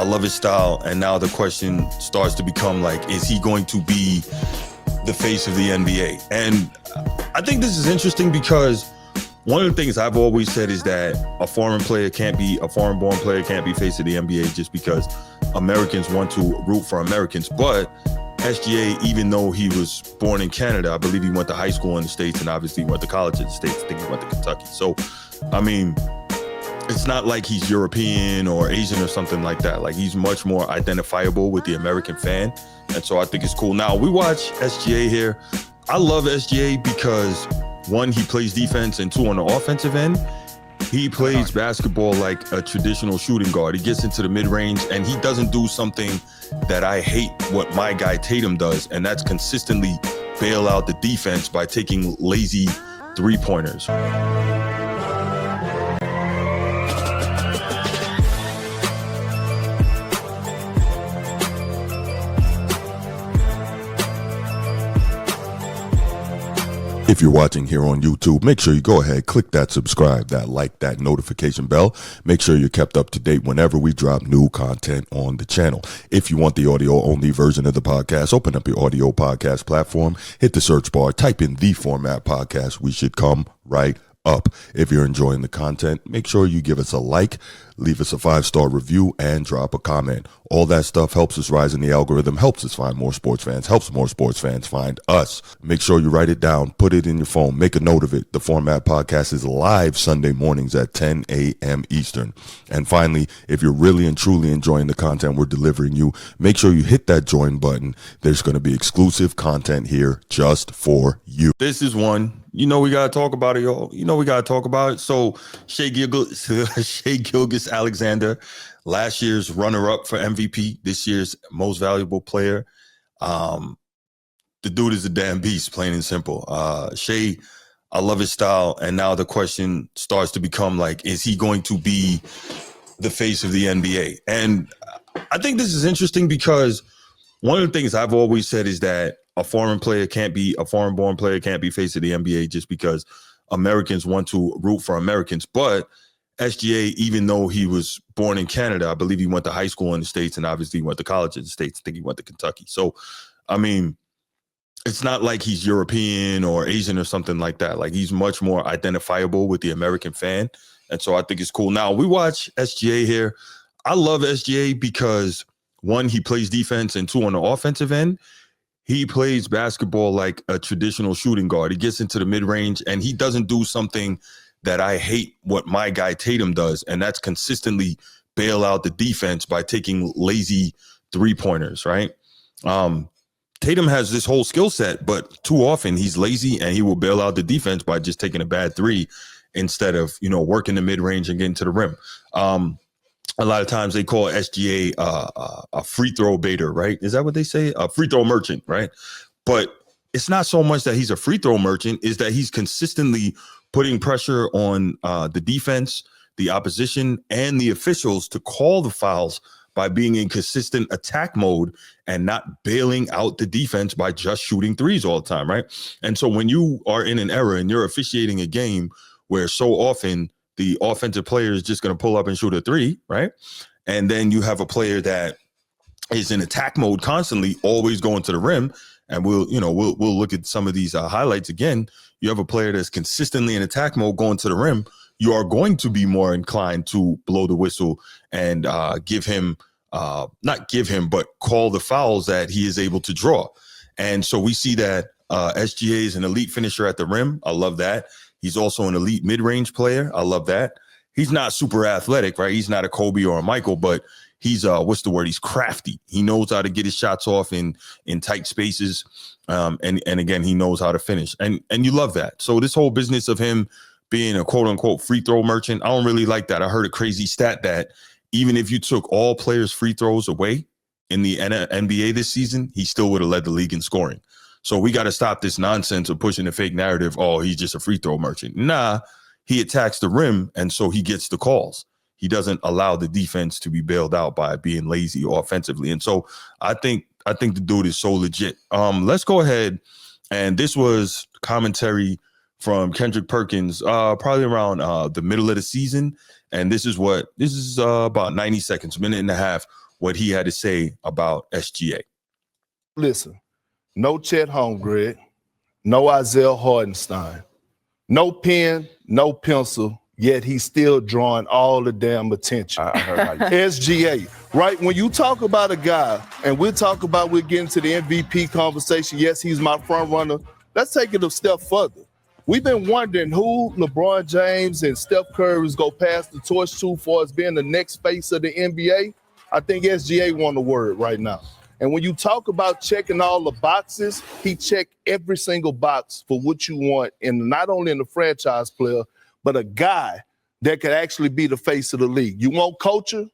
love his style. And now the question starts to become like, is he going to be the face of the NBA? And I think this is interesting because one of the things I've always said is that a foreign born player can't be face of the NBA just because Americans want to root for Americans. But SGA, even though he was born in Canada, I believe he went to high school in the States and obviously went to college in the States. I think he went to Kentucky. So, I mean, it's not like he's European or Asian or something like that. Like, he's much more identifiable with the American fan. And so I think it's cool. Now, we watch SGA here. I love SGA because, one, he plays defense, and two, on the offensive end, he plays basketball like a traditional shooting guard. He gets into the mid-range, and he doesn't do something that I hate what my guy Tatum does, and that's consistently bail out the defense by taking lazy three-pointers. If you're watching here on YouTube, make sure you go ahead, click that subscribe, that like, that notification bell. Make sure you're kept up to date whenever we drop new content on the channel. If you want the audio-only version of the podcast, open up your audio podcast platform, hit the search bar, type in The Format Podcast. We should come right up. If you're enjoying the content, make sure you give us a like, leave us a 5-star review, and drop a comment. All that stuff helps us rise in the algorithm, helps us find more sports fans, helps more sports fans find us. Make sure you write it down, put it in your phone, make a note of it. The Format Podcast is live Sunday mornings at 10 a.m. Eastern. And finally, if you're really and truly enjoying the content we're delivering you, make sure you hit that join button. There's going to be exclusive content here just for you. This is one. We got to talk about it, y'all. We got to talk about it. So Shai Gilgeous-Alexander, last year's runner-up for MVP, this year's most valuable player. The dude is a damn beast, plain and simple. Shai, I love his style. And now the question starts to become like, is he going to be the face of the NBA? And I think this is interesting because one of the things I've always said is that a foreign born player can't be face of the NBA just because Americans want to root for Americans. But SGA, even though he was born in Canada, I believe he went to high school in the States and obviously went to college in the States. I think he went to Kentucky. So, I mean, it's not like he's European or Asian or something like that. Like, he's much more identifiable with the American fan. And so I think it's cool. Now, we watch SGA here. I love SGA because, one, he plays defense, and two, on the offensive end, he plays basketball like a traditional shooting guard. He gets into the mid-range, and he doesn't do something that I hate what my guy Tatum does, and that's consistently bail out the defense by taking lazy three-pointers, right? Tatum has this whole skill set, but too often he's lazy, and he will bail out the defense by just taking a bad three instead of, working the mid-range and getting to the rim. A lot of times they call SGA a free throw baiter, right? Is that what they say? A free throw merchant, right? But it's not so much that he's a free throw merchant, is that he's consistently putting pressure on the defense, the opposition, and the officials to call the fouls by being in consistent attack mode and not bailing out the defense by just shooting threes all the time, right? And so when you are in an era and you're officiating a game where so often the offensive player is just going to pull up and shoot a three, right? And then you have a player that is in attack mode constantly, always going to the rim. And we'll look at some of these highlights again. You have a player that's consistently in attack mode going to the rim. You are going to be more inclined to blow the whistle and not give him, but call the fouls that he is able to draw. And so we see that SGA is an elite finisher at the rim. I love that. He's also an elite mid-range player. I love that. He's not super athletic, right? He's not a Kobe or a Michael, but he's he's crafty. He knows how to get his shots off in tight spaces. And again, he knows how to finish. And you love that. So this whole business of him being a quote unquote free throw merchant, I don't really like that. I heard a crazy stat that even if you took all players' free throws away in the NBA this season, he still would have led the league in scoring. So we got to stop this nonsense of pushing the fake narrative. Oh, he's just a free throw merchant. Nah, he attacks the rim, and so he gets the calls. He doesn't allow the defense to be bailed out by being lazy offensively. And so I think the dude is so legit. Let's go ahead. And this was commentary from Kendrick Perkins, probably around the middle of the season. And this is about 90 seconds, minute and a half, what he had to say about SGA. Listen, no Chet Holmgren, no Isaiah Hardenstein, no pen, no pencil, yet he's still drawing all the damn attention. I heard how you SGA, right? When you talk about a guy, and we're getting to the MVP conversation, yes, he's my front runner. Let's take it a step further. We've been wondering who LeBron James and Steph Curry is going to pass the torch to for as being the next face of the NBA. I think SGA won the word right now. And when you talk about checking all the boxes, he checked every single box for what you want, and not only in the franchise player, but a guy that could actually be the face of the league. You want culture?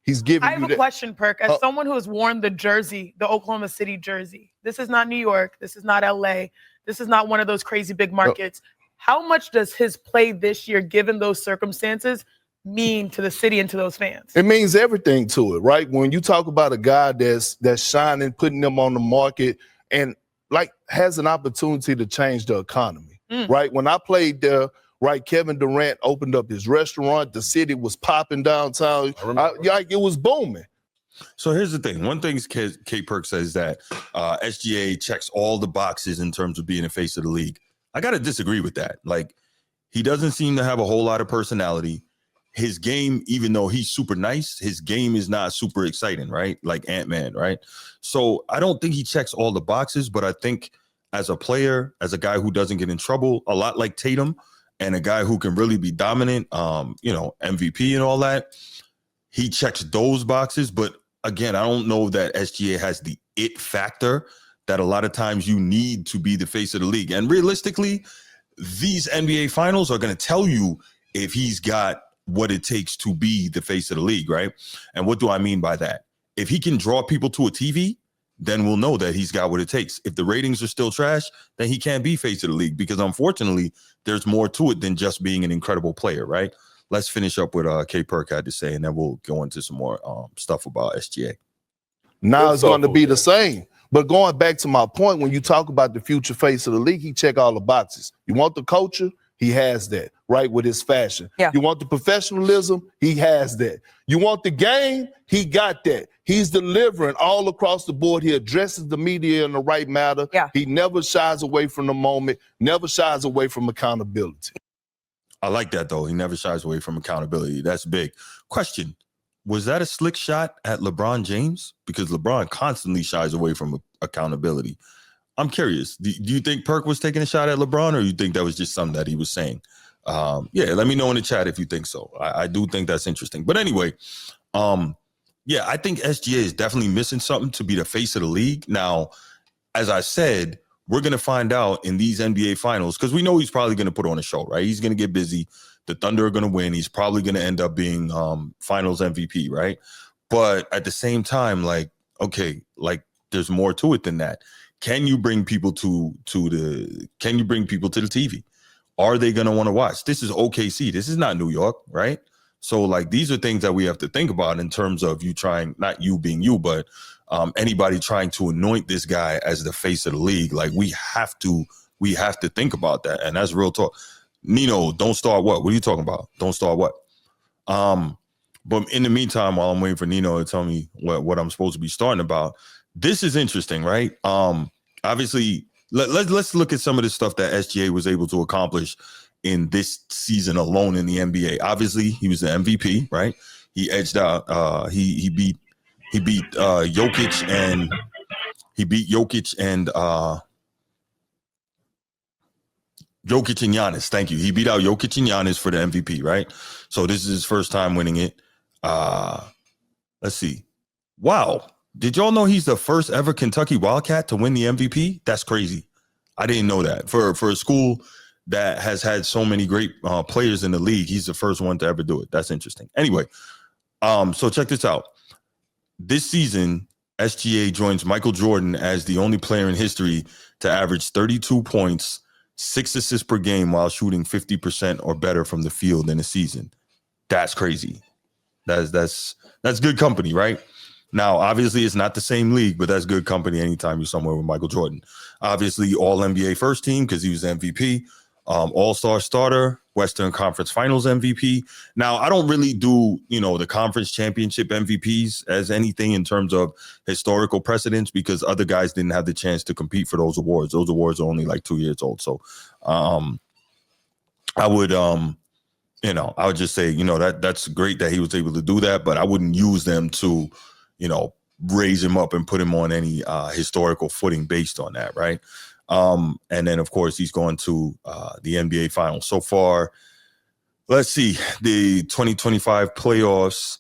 He's giving you that. I have a question, Perk. As someone who has worn the jersey, the Oklahoma City jersey, this is not New York. This is not LA. This is not one of those crazy big markets. How much does his play this year, given those circumstances, mean to the city and to those fans? It means everything to it, right? When you talk about a guy that's shining, putting them on the market, and like has an opportunity to change the economy, right? When I played there, right, Kevin Durant opened up his restaurant. The city was popping downtown. It was booming. So here's the thing. One thing K Perk says that SGA checks all the boxes in terms of being a face of the league. I got to disagree with that. Like, he doesn't seem to have a whole lot of personality. His game, even though he's super nice, his game is not super exciting, right? Like Ant-Man, right? So I don't think he checks all the boxes, but I think as a player, as a guy who doesn't get in trouble, a lot like Tatum, and a guy who can really be dominant, MVP and all that, he checks those boxes. But again, I don't know that SGA has the it factor that a lot of times you need to be the face of the league. And realistically, these NBA finals are going to tell you if he's got what it takes to be the face of the league, right? And what do I mean by that? If he can draw people to a TV, then we'll know that he's got what it takes. If the ratings are still trash, then he can't be face of the league, because unfortunately, there's more to it than just being an incredible player, right? Let's finish up with K Perk had to say, and then we'll go into some more stuff about SGA. Now it's going to be the same. But going back to my point, when you talk about the future face of the league, he check all the boxes. You want the culture? He has that, right, with his fashion. Yeah. You want the professionalism? He has that. You want the game? He got that. He's delivering all across the board. He addresses the media in the right manner. Yeah. He never shies away from the moment, never shies away from accountability. I like that, though. He never shies away from accountability. That's big. Question, was that a slick shot at LeBron James? Because LeBron constantly shies away from accountability. I'm curious. Do you think Perk was taking a shot at LeBron, or you think that was just something that he was saying? Let me know in the chat if you think so. I do think that's interesting. But anyway, I think SGA is definitely missing something to be the face of the league. Now, as I said, we're going to find out in these NBA finals, because we know he's probably going to put on a show, right? He's going to get busy. The Thunder are going to win. He's probably going to end up being finals MVP, right? But at the same time, there's more to it than that. Can you bring people to the TV? Are they going to want to watch? This is OKC. This is not New York, right? So these are things that we have to think about in terms of you trying, not you being you, but anybody trying to anoint this guy as the face of the league. Like, we have to think about that. And that's real talk. Nino, don't start what? What are you talking about? Don't start what? But in the meantime, while I'm waiting for Nino to tell me what I'm supposed to be starting about, this is interesting, right? Obviously, let's look at some of the stuff that SGA was able to accomplish in this season alone in the NBA. Obviously, he was the MVP, right? He edged out. He beat Jokic and Giannis. Thank you. He beat out Jokic and Giannis for the MVP, right? So this is his first time winning it. Let's see. Wow. Did y'all know he's the first ever Kentucky Wildcat to win the MVP? That's crazy. I didn't know that. For a school that has had so many great players in the league, he's the first one to ever do it. That's interesting. Anyway, so check this out. This season, SGA joins Michael Jordan as the only player in history to average 32 points, 6 assists per game while shooting 50% or better from the field in a season. That's crazy. That's good company, right? Now, obviously, it's not the same league, but that's good company anytime you're somewhere with Michael Jordan. Obviously, all NBA first team because he was MVP, all-star starter. Western Conference Finals MVP. Now, I don't really do, the conference championship MVPs as anything in terms of historical precedence because other guys didn't have the chance to compete for those awards. Those awards are only like 2 years old. So I would I would just say, that's great that he was able to do that, but I wouldn't use them to, raise him up and put him on any historical footing based on that, right? And then, of course, he's going to the NBA Finals. So far, let's see, the 2025 playoffs,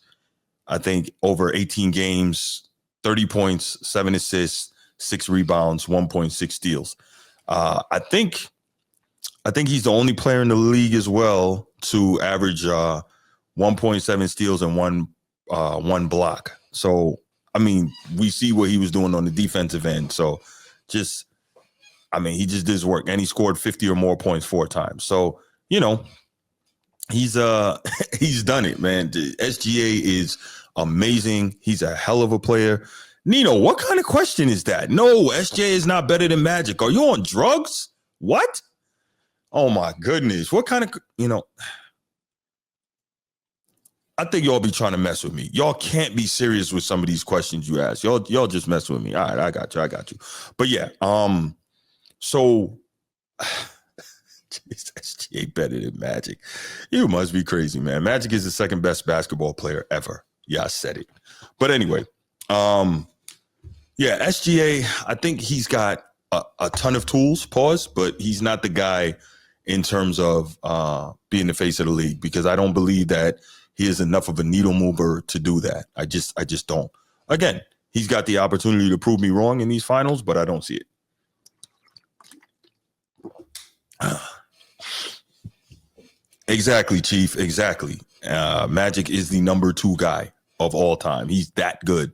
I think over 18 games, 30 points, 7 assists, 6 rebounds, 1.6 steals. I think he's the only player in the league as well to average 1.7 steals and one block. So, I mean, we see what he was doing on the defensive end. So he just did his work, and he scored 50 or more points 4 times. So, he's done it, man. The SGA is amazing. He's a hell of a player. Nino, what kind of question is that? No, SGA is not better than Magic. Are you on drugs? What? Oh my goodness. What kind of, I think y'all be trying to mess with me. Y'all can't be serious with some of these questions you ask. Y'all just mess with me. All right, I got you. But yeah, so SGA better than Magic. You must be crazy, man. Magic is the second best basketball player ever. Yeah, I said it. But anyway, SGA, I think he's got a ton of tools, but he's not the guy in terms of being the face of the league, because I don't believe that he is enough of a needle mover to do that. I just don't. Again, he's got the opportunity to prove me wrong in these finals, but I don't see it. Exactly, Chief. Exactly. Magic is the number 2 guy of all time. He's that good.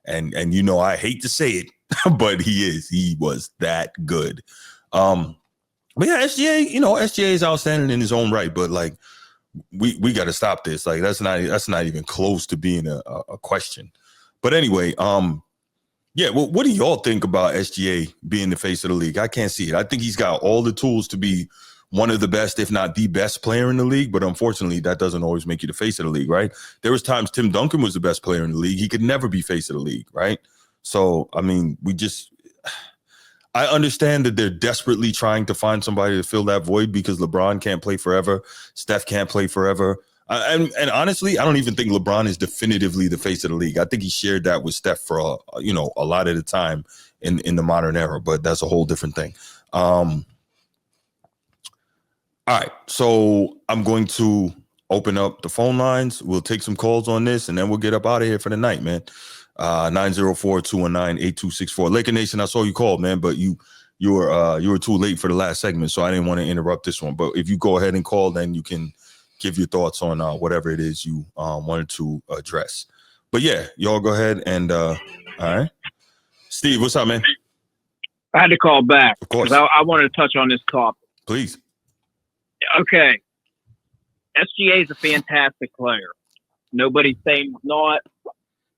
And I hate to say it, but he was that good. But yeah, SGA, SGA is outstanding in his own right, but like we got to stop this. Like that's not even close to being a question. But anyway, what do y'all think about SGA being the face of the league? I can't see it. I think he's got all the tools to be one of the best, if not the best player in the league. But unfortunately, that doesn't always make you the face of the league, right? There was times Tim Duncan was the best player in the league. He could never be face of the league, right? So, I mean, I understand that they're desperately trying to find somebody to fill that void because LeBron can't play forever. Steph can't play forever. And honestly, I don't even think LeBron is definitively the face of the league. I think he shared that with Steph for a lot of the time in the modern era, but that's a whole different thing. All right, so I'm going to open up the phone lines. We'll take some calls on this, and then we'll get up out of here for the night, man. 904-219-8264. Laker Nation, I saw you called, man, but you were too late for the last segment, so I didn't want to interrupt this one. But if you go ahead and call, then you can give your thoughts on whatever it is you wanted to address. But yeah, y'all go ahead and all right. Steve, what's up, man? I had to call back because I wanted to touch on this topic. Please. Okay. SGA is a fantastic player. Nobody's saying he's not.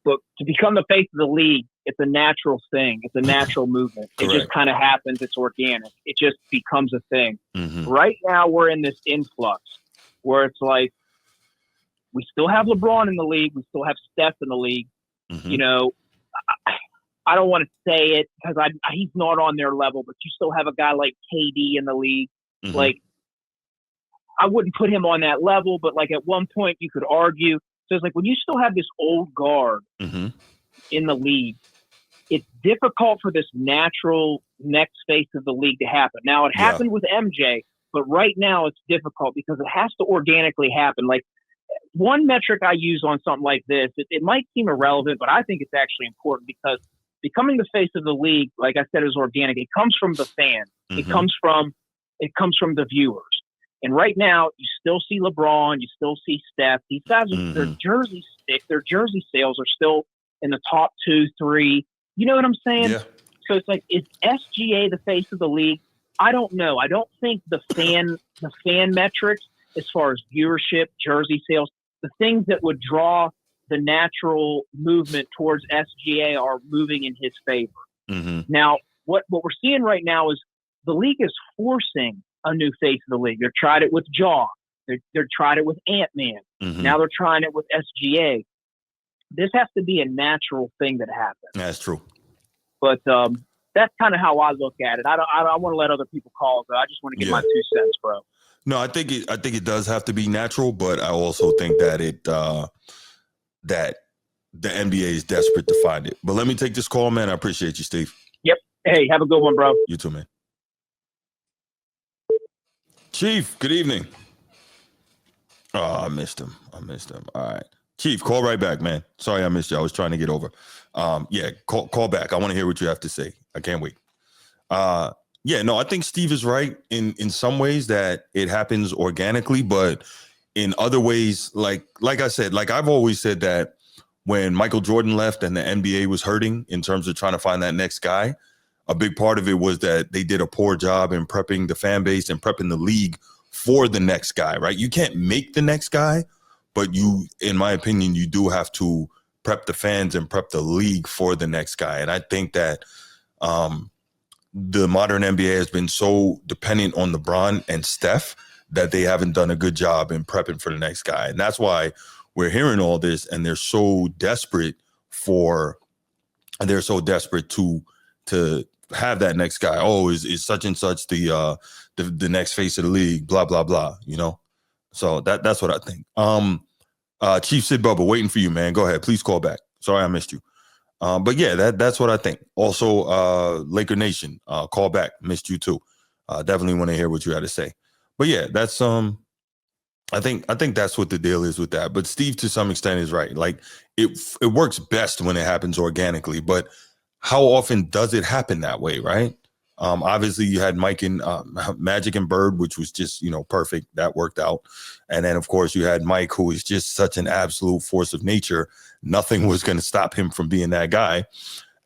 But to become the face of the league, it's a natural thing. It's a natural movement. It just kind of happens. It's organic. It just becomes a thing. Mm-hmm. Right now, we're in this influx where it's like we still have LeBron in the league. We still have Steph in the league. Mm-hmm. I don't want to say it because he's not on their level, but you still have a guy like KD in the league. Mm-hmm. Like, I wouldn't put him on that level, but like at one point you could argue. So it's like when you still have this old guard mm-hmm. in the league, it's difficult for this natural next phase of the league to happen. Now, it happened with MJ, but right now it's difficult because it has to organically happen. Like, one metric I use on something like this, it might seem irrelevant, but I think it's actually important because becoming the face of the league, like I said, is organic. It comes from the fans. Mm-hmm. It comes from the viewers. And right now, you still see LeBron, you still see Steph. These guys, their jersey sales are still in the top 2, 3. You know what I'm saying? Yeah. So it's like, is SGA the face of the league? I don't know. I don't think the fan metrics, as far as viewership, jersey sales, the things that would draw the natural movement towards SGA are moving in his favor. Mm-hmm. Now, what we're seeing right now is the league is forcing a new face of the league. They've tried it with Jaw. They're tried it with Ant-Man. Mm-hmm. Now they're trying it with SGA. This has to be a natural thing that happens. That's true. But that's kind of how I look at it. I don't want to let other people call, but I just want to get my 2 cents, bro. No, I think it does have to be natural, but I also think that that the NBA is desperate to find it. But let me take this call, man. I appreciate you, Steve. Yep. Hey, have a good one, bro. You too, man. Chief, good evening. Oh, I missed him. All right. Chief, call right back, man. Sorry I missed you. I was trying to get over. Call back. I want to hear what you have to say. I can't wait. I think Steve is right in some ways that it happens organically, but in other ways, like I said, like I've always said that when Michael Jordan left and the NBA was hurting in terms of trying to find that next guy, a big part of it was that they did a poor job in prepping the fan base and prepping the league for the next guy, right? You can't make the next guy, but you, in my opinion, you do have to prep the fans and prep the league for the next guy. And I think that the modern NBA has been so dependent on LeBron and Steph that they haven't done a good job in prepping for the next guy. And that's why we're hearing all this, and they're so desperate to have that next guy. Oh, is such and such the next face of the league, blah, blah, blah, you know? So that's what I think. Chief Sid Bubba, waiting for you, man. Go ahead. Please call back. Sorry I missed you. But yeah, that's what I think. Also, Laker Nation, call back. Missed you too. Definitely want to hear what you had to say. But yeah, that's I think that's what the deal is with that. But Steve, to some extent, is right. Like it works best when it happens organically. But how often does it happen that way, right? Obviously, you had Mike and Magic and Bird, which was just perfect. That worked out. And then, of course, you had Mike, who is just such an absolute force of nature. Nothing was going to stop him from being that guy.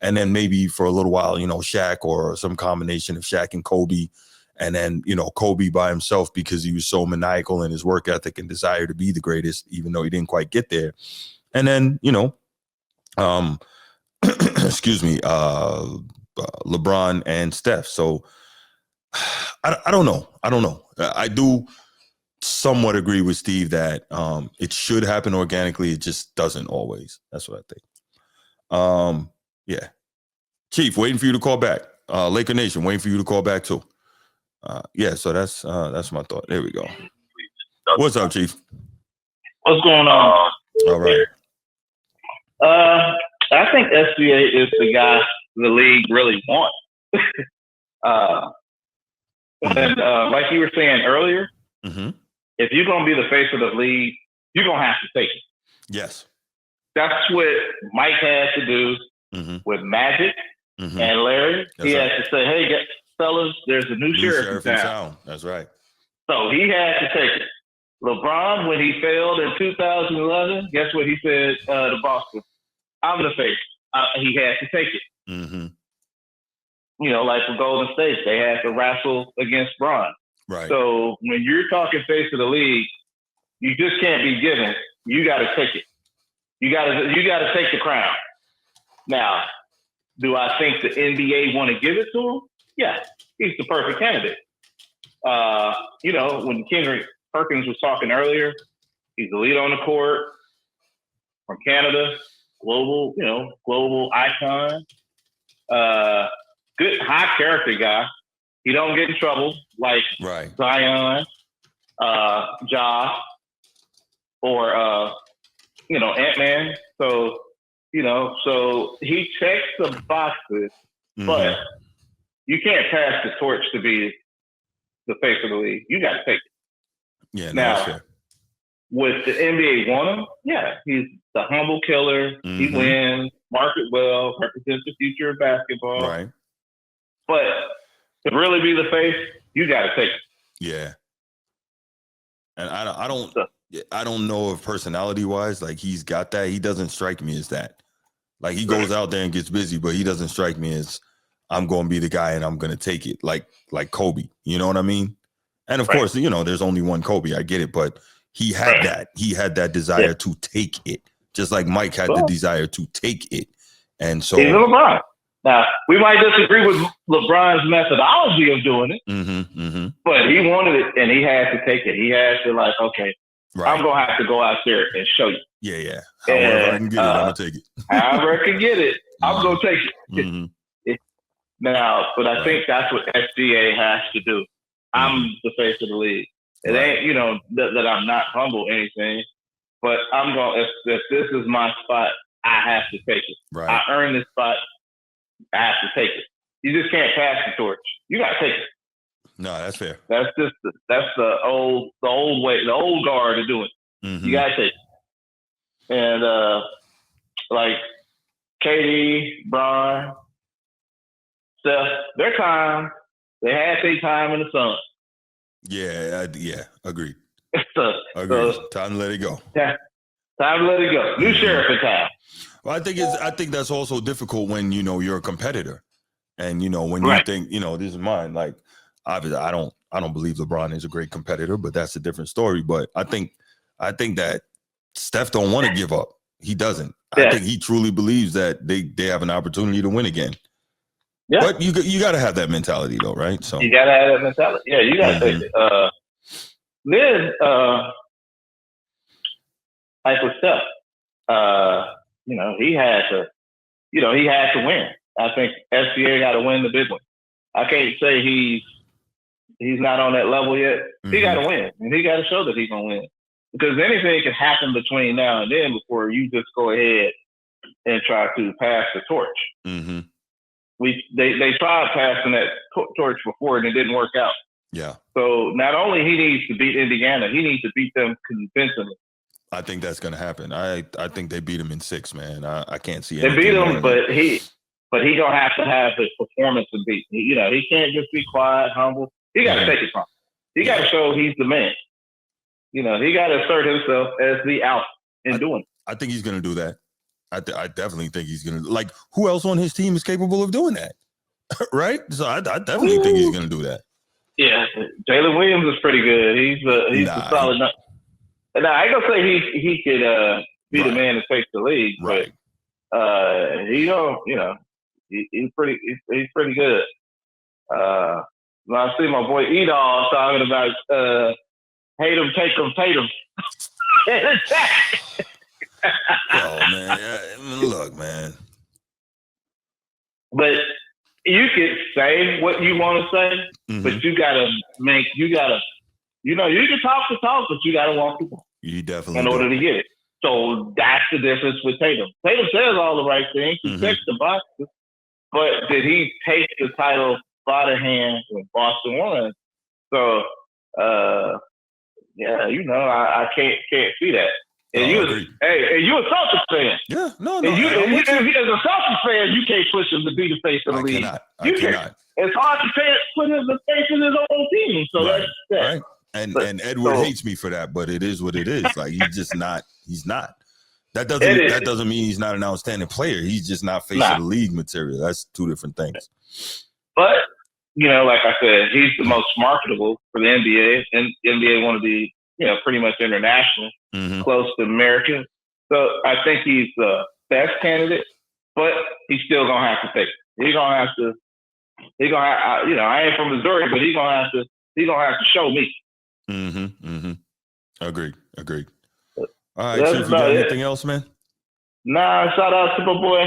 And then maybe for a little while, Shaq, or some combination of Shaq and Kobe. And then, Kobe by himself, because he was so maniacal in his work ethic and desire to be the greatest, even though he didn't quite get there. And then, excuse me, LeBron and Steph. So I don't know. I do somewhat agree with Steve that it should happen organically. It just doesn't always. That's what I think. Yeah. Chief, waiting for you to call back. Laker Nation, waiting for you to call back too. So that's my thought. There we go. What's up, Chief? What's going on? All right. I think SGA is the guy the league really wants. Like you were saying earlier, if you're going to be the face of the league, you're going to have to take it. Yes. That's what Mike had to do with Magic and Larry. He had to say, hey, fellas, there's a new sheriff in town. That's right. So he had to take it. LeBron, when he failed in 2011, guess what he said to Boston? I'm the face. He had to take it. Like for Golden State, they had to wrestle against Bron. Right. So when you're talking face of the league, you just can't be given. You got to take it. You got to take the crown. Now, do I think the NBA want to give it to him? Yeah, he's the perfect candidate. When Kendrick Perkins was talking earlier, he's the lead on the court from Canada, global icon, good high character guy. He don't get in trouble like Zion, Ja, or Ant-Man. So he checks the boxes, but you can't pass the torch to be the face of the league. You got to take it. Yeah. Now, would the NBA want him? Yeah, he's the humble killer. He wins, market well, represents the future of basketball. Right. But to really be the face, you got to take it. Yeah. And I don't know if personality wise, like he's got that. He doesn't strike me as that. Like he goes out there and gets busy, but he doesn't strike me as I'm going to be the guy and I'm going to take it like Kobe. You know what I mean? And of course, there's only one Kobe. I get it, but he had that. He had that desire to take it, just like Mike had the desire to take it. And so, he's LeBron. Now, we might disagree with LeBron's methodology of doing it, but he wanted it and he had to take it. He had to okay, I'm going to have to go out there and show you. Yeah. However I can get it, I'm going to take it. However I can get it, I'm going to take it. Now, but I think that's what SGA has to do. I'm the face of the league. It ain't, that I'm not humble or anything, but I'm going, if this is my spot, I have to take it. Right. I earned this spot. I have to take it. You just can't pass the torch. You got to take it. No, that's fair. That's the old way, the old guard to do it. You got to take it. And like KD, Bron, Steph, their time, they had their time in the sun. Yeah, agreed. Agreed. Time to let it go. Yeah, time to let it go. New sheriff in town. Well, I think that's also difficult when you're a competitor, and when you think this is mine. Like, obviously, I don't believe LeBron is a great competitor, but that's a different story. But I think that Steph don't want to give up. He doesn't. Yeah. I think he truly believes that they have an opportunity to win again. Yeah. But you got to have that mentality, though, right? So you got to have that mentality. Yeah, you got to take it. Then, like with Steph, he had to win. I think SGA got to win the big one. I can't say he's not on that level yet. He got to win, and he got to show that he's gonna win. Because anything can happen between now and then before you just go ahead and try to pass the torch. They tried passing that torch before and it didn't work out. Yeah. So not only he needs to beat Indiana, he needs to beat them convincingly. I think that's going to happen. I think they beat him in 6, man. I can't see anything. They beat him, but he gonna have to have his performance to beat. He can't just be quiet, humble. He got to take it from him. He got to show he's the man. He got to assert himself as the alpha in doing it. I think he's going to do that. I definitely think he's going to. Like, who else on his team is capable of doing that? Right? So I definitely think he's going to do that. Yeah, Jalen Williams is pretty good. He's a solid. Now I ain't gonna say he could be the man to take the league, right? But he's pretty good. I see my boy Edall talking about hate him, take him, hate him. Oh man, look, man. But you can say what you want to say, but you can talk the talk, but you gotta walk the walk. You definitely in order to get it. So that's the difference with Tatum. Tatum says all the right things. He checks the boxes, but did he take the title by the hand when Boston won? So, I can't see that. And you a Celtics fan. Yeah, no. And you, as a Celtics fan, you can't push him to be the face of the league. I cannot. It's hard to put him in the face of his own team. So that's that. Right. And Edward hates me for that, but it is what it is. Like, he's just not. He's not. That doesn't mean he's not an outstanding player. He's just not face of the league material. That's two different things. But like I said, he's the most marketable for the NBA, and the NBA want to be pretty much international, close to American. So I think he's the best candidate, but he's still gonna have to take it. He's gonna have to. I ain't from Missouri, but he's gonna have to show me. Agreed. All right, Chief, you got anything else, man? Nah, shout out to my boy,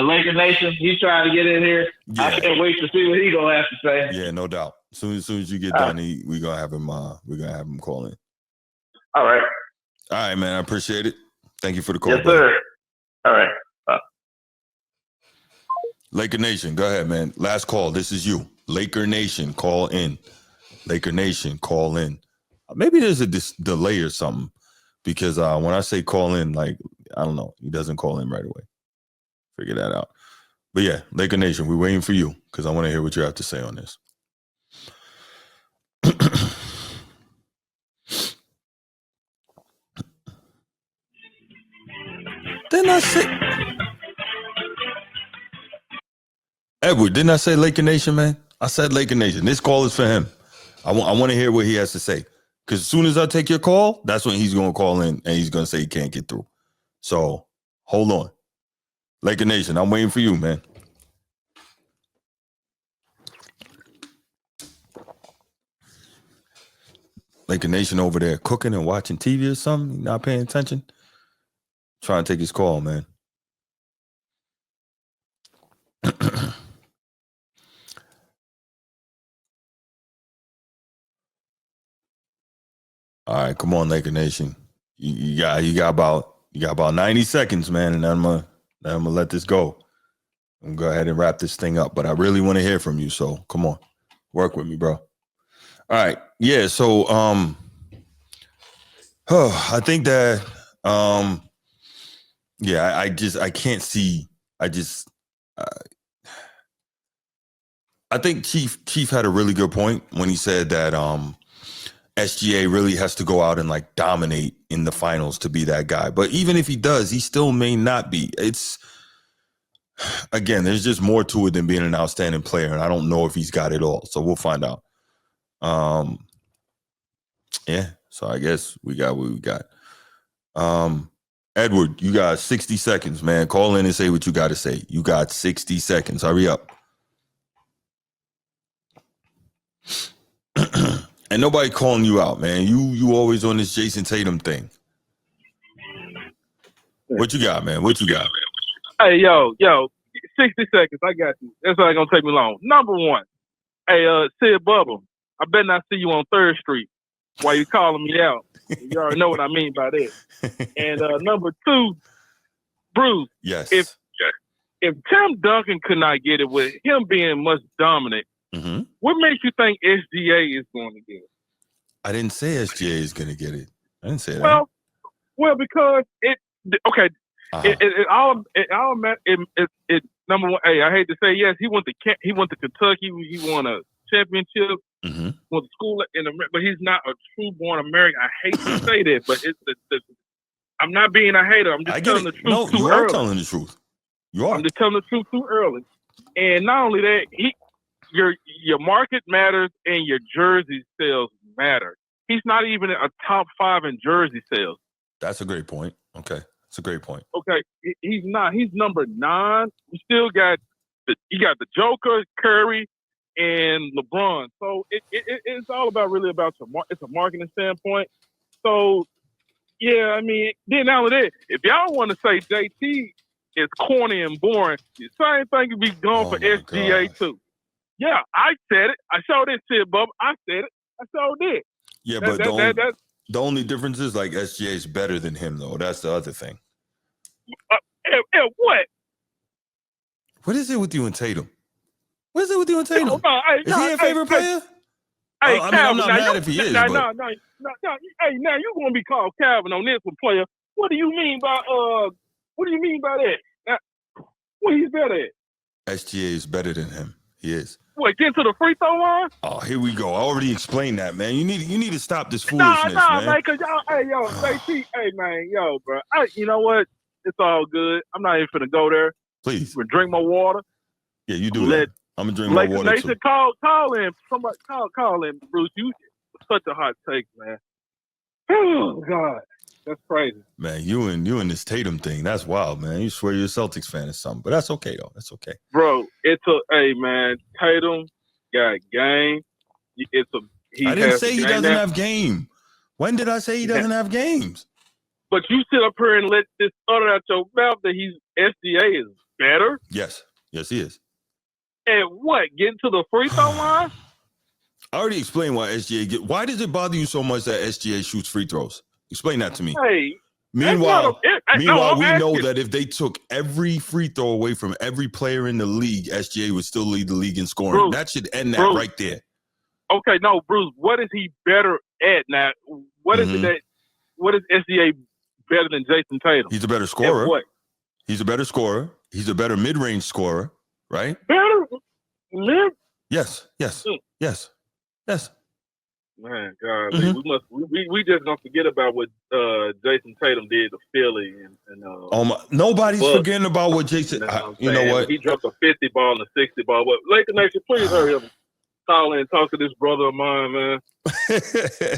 Laker Nation. He's trying to get in here. Yeah. I can't wait to see what he's gonna have to say. Yeah, no doubt. As soon as you get done, we're gonna have him. We're gonna have him call in. All right, man. I appreciate it. Thank you for the call. Yes, sir. All right. Laker Nation, go ahead, man. Last call. This is you. Laker Nation, call in. Laker Nation, call in. Maybe there's a delay or something, because when I say call in, like, I don't know, he doesn't call in right away. Figure that out. But yeah, Laker Nation, we're waiting for you because I want to hear what you have to say on this. Didn't I say Edward? Didn't I say Laker Nation, man? I said Laker Nation. This call is for him. I want to hear what he has to say, because as soon as I take your call, that's when he's going to call in and he's going to say he can't get through. So hold on. Laker Nation, I'm waiting for you, man. Laker Nation over there cooking and watching TV or something? Not paying attention? Trying to take his call, man. All right, come on, Laker Nation. You got about 90 seconds, man, and I'm gonna let this go. I'm gonna go ahead and wrap this thing up. But I really want to hear from you, so come on, work with me, bro. All right, yeah. So I think that yeah, I can't see. I think Chief had a really good point when he said that SGA really has to go out and like dominate in the finals to be that guy. But even if he does, he still may not be. It's, again, there's just more to it than being an outstanding player, and I don't know if he's got it all. So we'll find out. Yeah, so I guess we got what we got. Edward, you got 60 seconds, man. Call in and say what you got to say. You got 60 seconds. Hurry up. And nobody calling you out, man. You always on this Jason Tatum thing. What you got, man? What you got? Hey, yo, 60 seconds. I got you. That's not going to take me long. Number one, hey, Sid Bubba, I better not see you on 3rd Street while you calling me out. You already know what I mean by that. And number two, Bruce. Yes. If Tim Duncan could not get it with him being much dominant, what makes you think SGA is going to get it? I didn't say SGA is going to get it. I didn't say that. Well, because number one. Hey, I hate to say yes. He went to Kentucky. He won a championship. Went to school but he's not a true born American. I hate to say that, but I'm not being a hater. I'm just telling the truth. No, you are telling the truth. You are. I'm just telling the truth too early. And not only that, your market matters and your jersey sales matter. He's not even a top 5 in jersey sales. That's a great point. Okay. That's a great point. Okay. He's not. He's number 9. You still got the Joker, Curry, and LeBron. So it's all about really about it's a marketing standpoint. So yeah, I mean, then now that if y'all want to say JT is corny and boring, the same thing could be going for SGA gosh. Too. Yeah, I said it. I showed it, Sid Bubba. I said it. I showed it. Yeah, but the only difference is like SGA is better than him, though. That's the other thing. What? What is it with you and Tatum? What is it with you and Tatum? No, is he your favorite player? Hey, I mean, I'm not mad if he is. No. Hey, now you're gonna be called Calvin on this one, player. What do you mean by that? What he's better at? SGA is better than him. He is. What, get to the free throw line? Oh, here we go. I already explained that, man. You need to stop this foolishness, man. Cause y'all, JT, hey, man, bro. You know what? It's all good. I'm not even finna go there. Please. I'm gonna drink my water. Yeah, you do that. I'm gonna drink my water Nation, too. Call in. Somebody call in, Bruce. You such a hot take, man. Oh God, that's crazy. Man, you and this Tatum thing, that's wild, man. You swear you're a Celtics fan or something, but that's okay though. That's okay, bro. Hey, man. Tatum got game. I didn't say he doesn't have game. When did I say he doesn't have games? But you sit up here and let this utter out your mouth that SGA is better. Yes, he is. And what? Getting to the free throw line? I already explained why SGA why does it bother you so much that SGA shoots free throws? Explain that to me. Hey. Meanwhile, we know that if they took every free throw away from every player in the league, SGA would still lead the league in scoring. Bruce, that should end that right there. Okay, no, Bruce, what is he better at now? What is SGA better than Jason Tatum? He's a better scorer. What? He's a better scorer. He's a better mid-range scorer, right? Better mid? Yes. Man, God, we just don't forget about what Jason Tatum did to Philly and nobody's forgetting about what Jason. You know what? He dropped a 50 ball and a 60 ball. But Laker Nation, please hurry up, call in and talk to this brother of mine, man.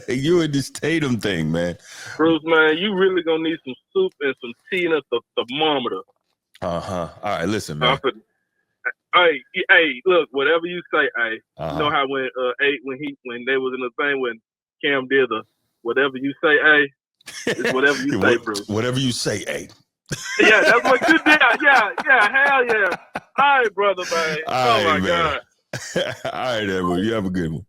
You and this Tatum thing, man. Bruce, man, you really gonna need some soup and some tea and a thermometer. All right, listen, man. Hey, look, whatever you say, you know how when they was in the thing when Cam did whatever you say, hey. It's whatever you say, Bruce. Whatever you say, hey. Yeah, that's what you did. Yeah, hell yeah. All right, brother, man. All right, my God. All right, Edward. You have a good one.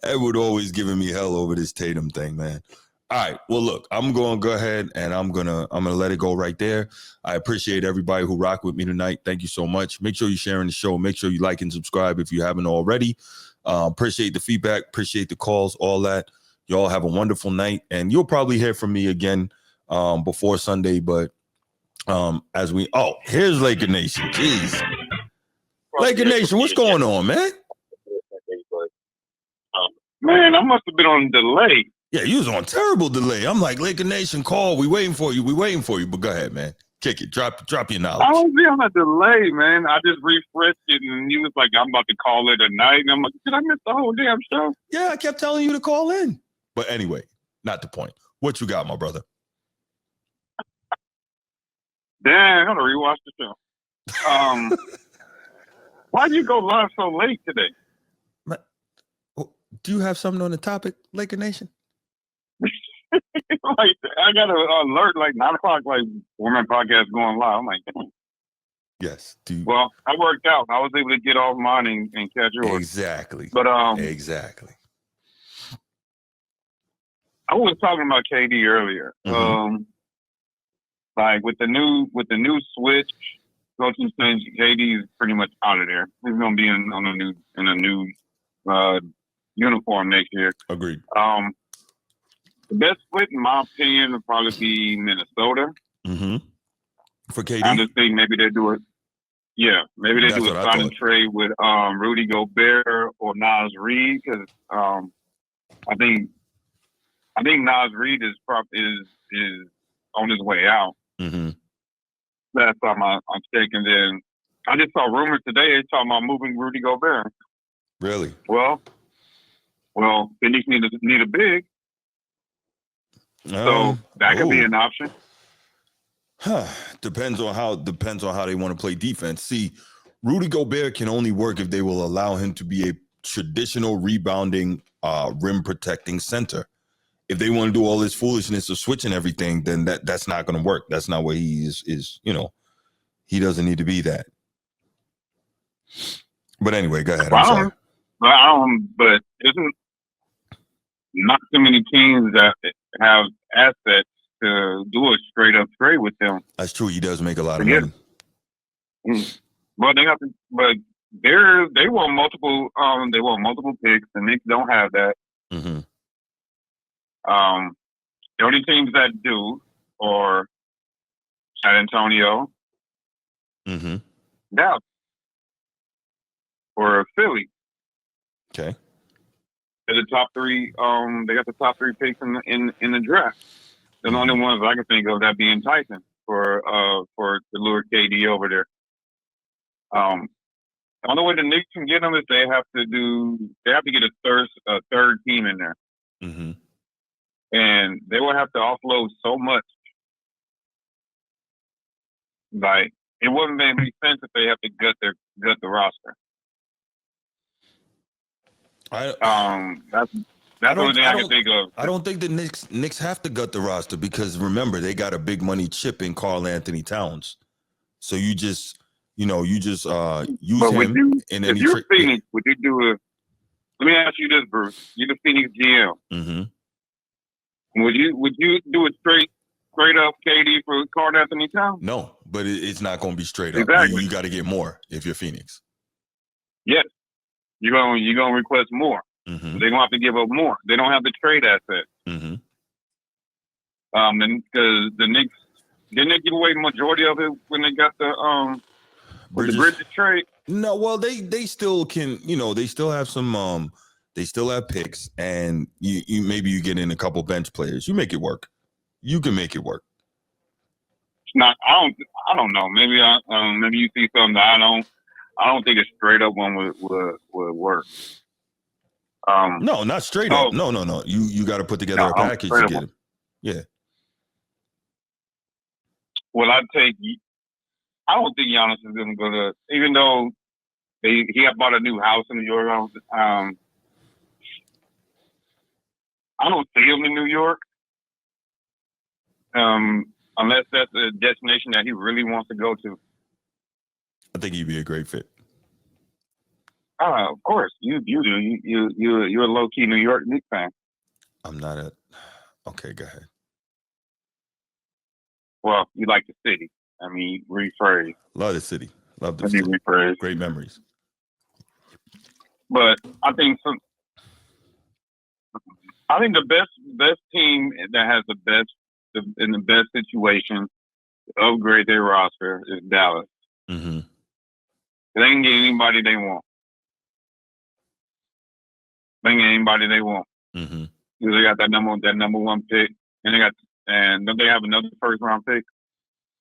Edward always giving me hell over this Tatum thing, man. All right. Well, look, I'm going to go ahead and I'm gonna let it go right there. I appreciate everybody who rocked with me tonight. Thank you so much. Make sure you're sharing the show. Make sure you like and subscribe if you haven't already. Appreciate the feedback. Appreciate the calls. All that. Y'all have a wonderful night, and you'll probably hear from me again before Sunday. But here's Laker Nation. Jeez, Laker Nation, what's going on, man? Man, I must have been on delay. Yeah, you was on terrible delay. I'm like, Laker Nation, call. We waiting for you. But go ahead, man. Kick it. Drop your knowledge. I was on a delay, man. I just refreshed it, and he was like, I'm about to call it a night. And I'm like, did I miss the whole damn show? Yeah, I kept telling you to call in. But anyway, not the point. What you got, my brother? Damn, I'm going to rewatch the show. Why'd you go live so late today? Do you have something on the topic, Laker Nation? Like, I got an alert like 9 o'clock, like TheFormatPodcast going live. I'm like, damn. Yes. Well, I worked out. I was able to get off mine and catch yours. Exactly. But exactly. I was talking about KD earlier. Mm-hmm. Like with the new switch, coaching change, KD is pretty much out of there. He's gonna be in a new uniform next year. Agreed. The best split, in my opinion, would probably be Minnesota. Mm-hmm. For KD, I just think maybe they do it. Yeah, maybe they do a sign and trade with Rudy Gobert or Nas Reed, because I think Nas Reed is on his way out. Mm-hmm. Last time I'm checking, then I just saw rumors today they talking about moving Rudy Gobert. Really? Well, Phoenix need a big, so that could be an option. Depends on how they want to play defense. See, Rudy Gobert can only work if they will allow him to be a traditional rebounding, rim protecting center. If they want to do all this foolishness of switching everything, then that's not going to work. That's not what he is. He doesn't need to be that. But anyway, go ahead. I'm sorry. But isn't not too many teams that have assets to do a straight up trade with them. That's true. He does make a lot of money. Well, they have to, but they want multiple. They want multiple picks. The Knicks don't have that. Mm-hmm. The only teams that do are San Antonio, mm-hmm. Dallas, or Philly. Okay. They're the top three. They got the top three picks in the draft. They're the only ones I can think of that be enticing for to lure KD over there. The only way the Knicks can get them is they have to get a third team in there. Mm-hmm. And they will have to offload so much. Like, it wouldn't make any sense if they have to gut the roster. That's the only thing I can think of. I don't think the Knicks have to gut the roster, because remember, they got a big money chip in Karl Anthony Towns. So you just use him in any trick. Phoenix, would you do a? Let me ask you this, Bruce. You're the Phoenix GM. Mm-hmm. Would you do a straight up KD for Karl Anthony Towns? No, but it's not going to be straight up. Exactly. You got to get more if you're Phoenix. Yes, you're gonna request more. Mm-hmm. They're gonna have to give up more. They don't have the trade assets. Mm-hmm. And because the Knicks didn't they give away the majority of it when they got the Bridges trade? No, well they still can. They still have some. They still have picks, and you maybe you get in a couple bench players. You make it work. You can make it work. It's not. I don't know. Maybe maybe you see something that I don't think a straight up one would work. No, not straight up. No. You got to put together a package to get him. Yeah. Well, I don't think Giannis is going to go to, even though he had bought a new house in New York. I don't see him in New York, unless that's a destination that he really wants to go to. I think he'd be a great fit. Of course, you do. You're a low key New York Knicks fan. I'm not a. Okay, go ahead. Well, you like the city. I mean, rephrase. Love the city. Love the city. Rephrase. Great memories. But I think the best team that has the best in the best situation to upgrade their roster is Dallas. Mm-hmm. They can get anybody they want. They can get anybody they want. Mm-hmm. They got that number one pick, and don't they have another first round pick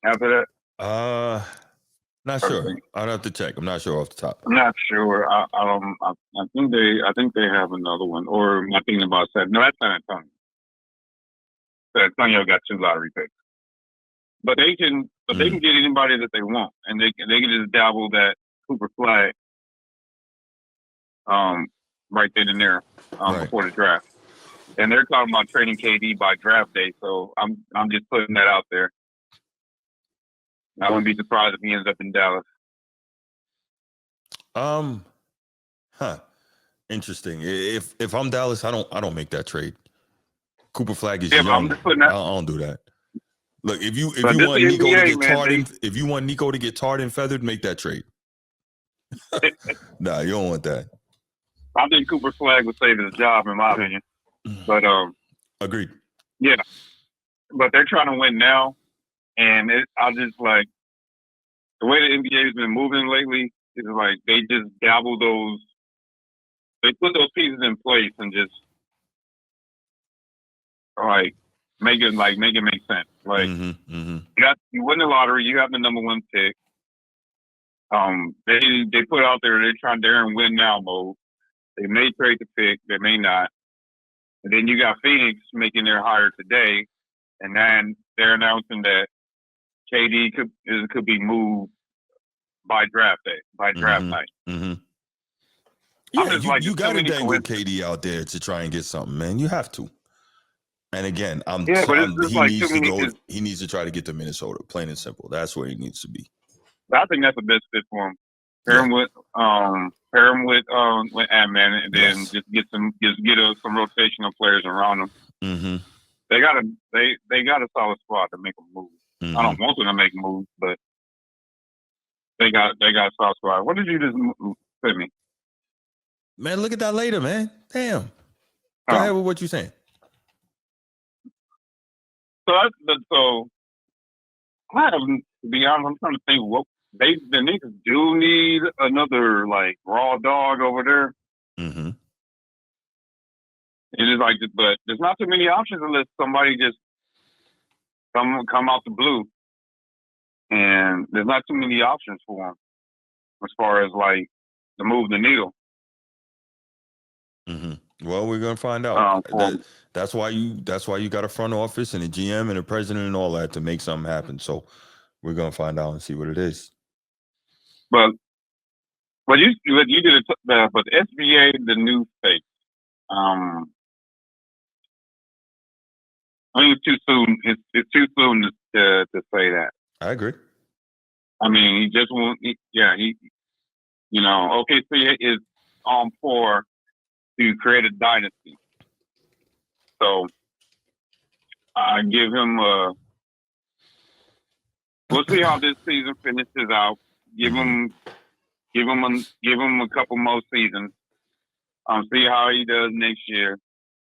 after that? Not sure. I'd have to check. I'm not sure off the top. I'm not sure. I think they have another one. Or am I thinking about that? No, that's San Antonio. San Antonio got 2 lottery picks, but they can get anybody that they want, and they can just dabble that Cooper Flag, right then and there, before the draft. And they're talking about trading KD by draft day, so I'm just putting that out there. I wouldn't be surprised if he ends up in Dallas. Interesting. If I'm Dallas, I don't make that trade. Cooper Flag is young. I don't do that. Look, if you want Nico to get tarred, if you want Nico to get tarred and feathered, make that trade. Nah, you don't want that. I think Cooper Flag would save his job, in my opinion. But agreed. Yeah, but they're trying to win now, and I just like the way the NBA has been moving lately. Is like they just dabble those. They put those pieces in place and just like make it make sense. Like you win the lottery, you have the number one pick. They put out there they're in win now mode. They may trade the pick, they may not. And then you got Phoenix making their hire today, and then they're announcing that KD could be moved by draft day, by draft night. Mm-hmm. Yeah, you got to dangle KD out there to try and get something, man. You have to. And again, he needs to try to get to Minnesota, plain and simple. That's where he needs to be. I think that's the best fit for him. Pair him with Ant-Man, and then just get some rotational players around him. Mm-hmm. They got a solid squad to make a move. Mm-hmm. I don't want them to make moves, but they got a solid squad. What did you just send me? Man, look at that later, man. Damn. Go ahead with what you're saying. So to be honest, I'm trying to think what the niggas do need another like raw dog over there. Mm-hmm. It is like, but there's not too many options unless somebody just come out the blue, and there's not too many options for them as far as like to move the needle. Mm-hmm. Well, we're gonna find out. That's why you got a front office and a GM and a president and all that to make something happen. So we're gonna find out and see what it is. But you did it. But the SGA, the new state. I think it's too soon. It's too soon to say that. I agree. I mean, he just won't. OKC is on for to create a dynasty. So I give him we'll see how this season finishes out. Give him a couple more seasons. See how he does next year.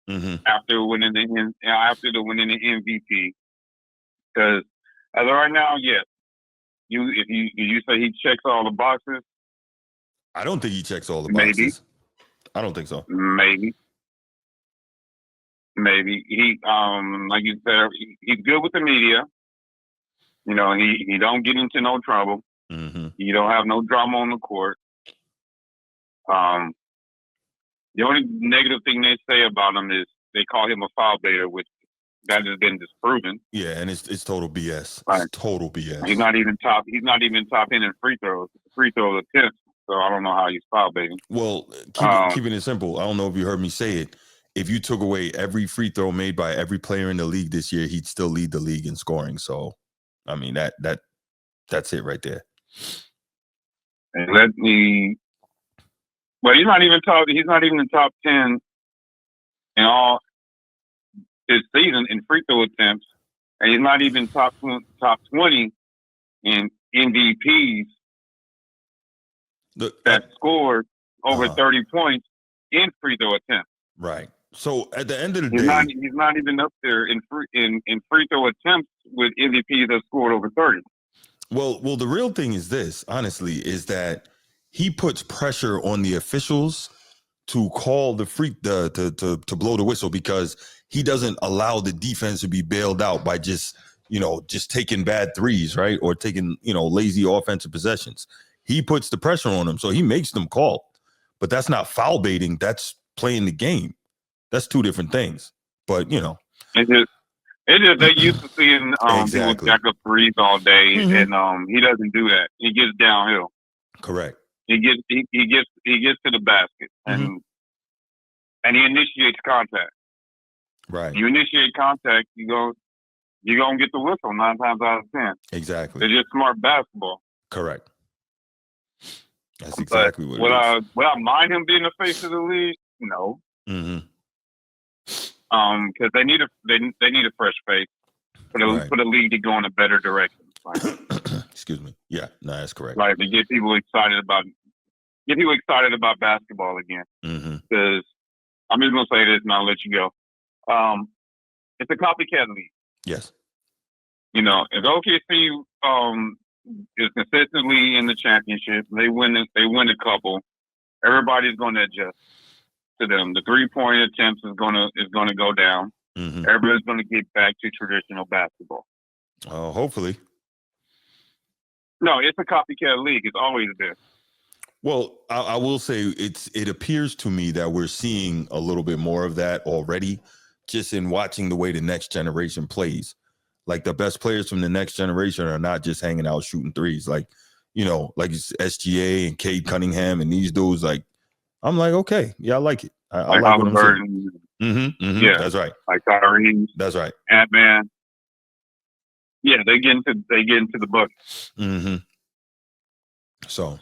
Mm-hmm. After the winning the MVP. Because as of right now, yes. If you say he checks all the boxes. I don't think he checks all the boxes. Maybe. I don't think so. Maybe he like you said, he's good with the media. You know, he don't get into no trouble. Mm-hmm. He don't have no drama on the court. The only negative thing they say about him is they call him a foul baiter, which that has been disproven. Yeah, and it's total BS. Right. It's total BS. He's not even top end in free throw attempts. So I don't know how he's foul baiting. Well, keeping it simple. I don't know if you heard me say it. if you took away every free throw made by every player in the league this year, he'd still lead the league in scoring. So, I mean, that's it right there. And he's not even in top 10 in all his season in free throw attempts, and he's not even top 20 in MVPs that scored over 30 points in free throw attempts. Right. So at the end of the day, he's not even up there in free throw attempts with MVPs that scored over 30. Well, the real thing is this, honestly, is that he puts pressure on the officials to call the to blow the whistle, because he doesn't allow the defense to be bailed out by just taking bad threes, right? Or taking, lazy offensive possessions. He puts the pressure on them, so he makes them call. But that's not foul baiting. That's playing the game. That's two different things. But, It's just they used to seeing exactly. people jack up threes all day, and he doesn't do that. He gets downhill. Correct. He gets to the basket, and he initiates contact. Right. You initiate contact, you're gonna get the whistle 9 times out of 10. Exactly. It's just smart basketball. Correct. That's exactly what it is. Would I mind him being the face of the league? No. Because they need a fresh face for the league to go in a better direction. Excuse me. Yeah, no, that's correct. Like, to get people excited about basketball again. Because I'm just gonna say this and I'll let you go. It's a copycat league. Yes. If OKC is consistently in the championship, they win a couple, everybody's going to adjust to them. The 3-point attempts is going to go down. Everybody's going to get back to traditional basketball. Oh, hopefully. No, it's a copycat league. It's always been. Well, I will say it appears to me that we're seeing a little bit more of that already, just in watching the way the next generation plays. Like, the best players from the next generation are not just hanging out shooting threes. Like, like SGA and Cade Cunningham and these dudes. Like, I'm like, okay, yeah, I like it. I like what I'm seeing. Yeah, that's right. Like Tyrese. That's right. Ant-Man. Yeah, they get into the bucket. So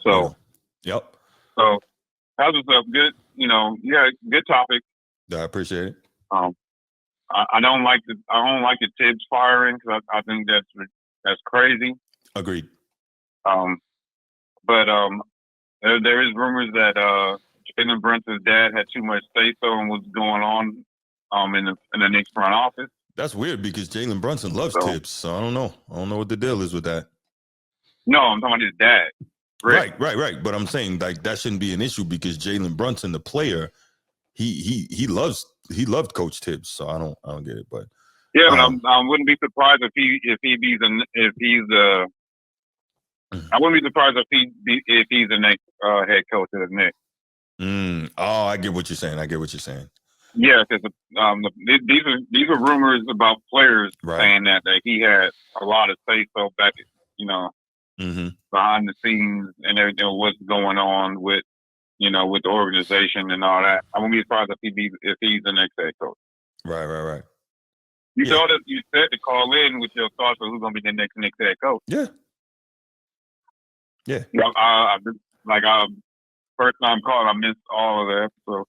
yep. So how's this up? Good. Good topic. I appreciate it. I don't like the Tibbs firing, because I think that's crazy. Agreed. But there is rumors that Jalen Brunson's dad had too much say-so in what's going on in the Knicks front office. That's weird, because Jalen Brunson loves Tibbs, so I don't know. I don't know what the deal is with that. No, I'm talking about his dad. Rick. Right. But I'm saying, like, that shouldn't be an issue, because Jalen Brunson, the player, he loved Coach Tibbs, so I don't get it. But yeah, but I wouldn't be surprised if I wouldn't be surprised if he's the next head coach of the Knicks. Oh, I get what you're saying. Yeah, because these are rumors about players saying that he had a lot of say so back, behind the scenes and everything, what's going on with the organization and all that. I wouldn't be surprised if he's the next head coach. Right. You said to call in with your thoughts on who's going to be the next head coach. Yeah. First time calling, I missed all of the episodes.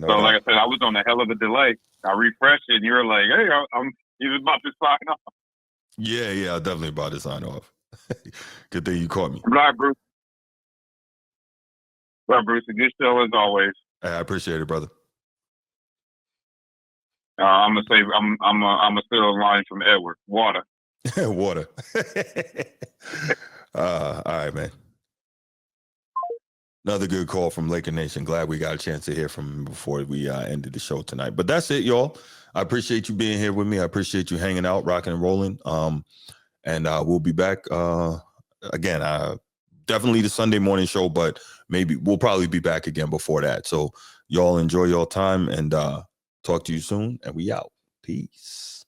Like I said, I was on a hell of a delay. I refreshed it, and you were like, "Hey, he was about to sign off." Yeah, I'm definitely about to sign off. Good thing you caught me. Right, Bruce. Well, Bruce, a good show as always. I appreciate it, brother. I'm gonna say I'm gonna steal a line from Edward. Water. Water. All right, man. Another good call from Laker Nation. Glad we got a chance to hear from him before we ended the show tonight. But that's it, y'all. I appreciate you being here with me. I appreciate you hanging out, rocking and rolling. And we'll be back again. Definitely the Sunday morning show, but maybe we'll probably be back again before that. So y'all enjoy your time, and talk to you soon. And we out. Peace.